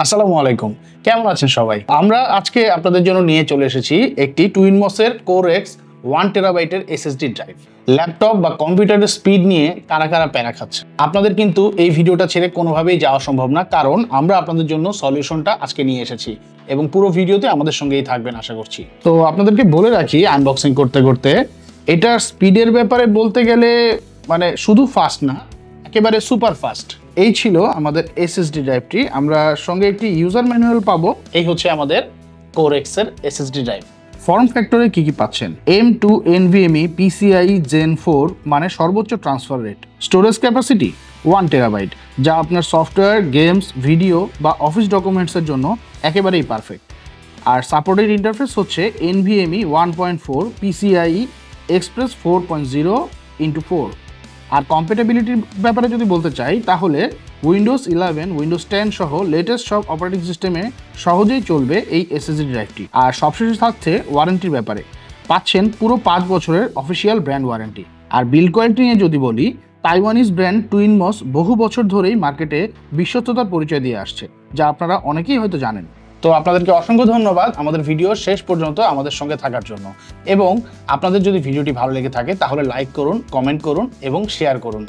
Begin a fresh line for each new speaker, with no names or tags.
আসসালামু আলাইকুম, কেমন আছেন সবাই? আমরা আজকে আপনাদের জন্য নিয়ে চলে এসেছি একটি টুইনমসের কোর এক্স 1 টেরাবাইটের এসএসডি ড্রাইভ। ল্যাপটপ বা কম্পিউটারের স্পিড নিয়ে কারা কারা প্যারা খাচ্ছে, আপনাদের কিন্তু এই ভিডিওটা ছেড়ে কোনোভাবেই যাওয়া সম্ভব না, কারণ আমরা আপনাদের জন্য সলিউশনটা আজকে নিয়ে এসেছি এবং পুরো ভিডিওতে আমাদের সঙ্গেই থাকবেন আশা করছি। তো আপনাদেরকে বলে রাখি, আনবক্সিং করতে করতে এটার স্পিডের ব্যাপারে বলতে গেলে মানে শুধু ফাস্ট না, একেবারে সুপার ফাস্ট। এই ছিল আমাদের এসএসডি ড্রাইভটি। আমরা সঙ্গে একটি ইউজার ম্যানুয়াল পাবো। এই হচ্ছে আমাদের কোর এক্স এর এসএসডি ড্রাইভ। ফর্ম ফ্যাক্টরে কি কি পাচ্ছেন? M2 NVMe PCIe Gen 4 মানে সর্বোচ্চ transfer rate. Storage capacity 1 terabyte, যা আপনার সফটওয়্যার, গেমস, ভিডিও বা অফিস ডকুমেন্টসের জন্য একেবারেই পারফেক্ট। আর সাপোর্টেড ইন্টারফেস হচ্ছে NVMe 1.4 PCIe Express 4.0x4। আর কম্প্যাটিবিলিটির ব্যাপারে যদি বলতে চাই, তাহলে উইন্ডোজ 11, উইন্ডোজ 10 সহ লেটেস্ট সব অপারেটিং সিস্টেমে সহজেই চলবে এই এসএসডি ড্রাইভটি। আর সবশেষে থাকছে ওয়ারেন্টির ব্যাপারে, পাচ্ছেন পুরো 5 বছরের অফিসিয়াল ব্র্যান্ড ওয়ারেন্টি। আর বিল্ড কোয়ালিটি নিয়ে যদি বলি, তাইওয়ানিজ ব্র্যান্ড টুইনমস বহু বছর ধরেই মার্কেটে বিশ্বস্ততার পরিচয় দিয়ে আসছে, যা আপনারা অনেকেই হয়তো জানেন। তো আপনাদেরকে অসংখ্য ধন্যবাদ আমাদের ভিডিও শেষ পর্যন্ত আমাদের সঙ্গে থাকার জন্য। এবং আপনাদের যদি ভিডিওটি ভালো লেগে থাকে তাহলে লাইক করুন, কমেন্ট করুন এবং শেয়ার করুন।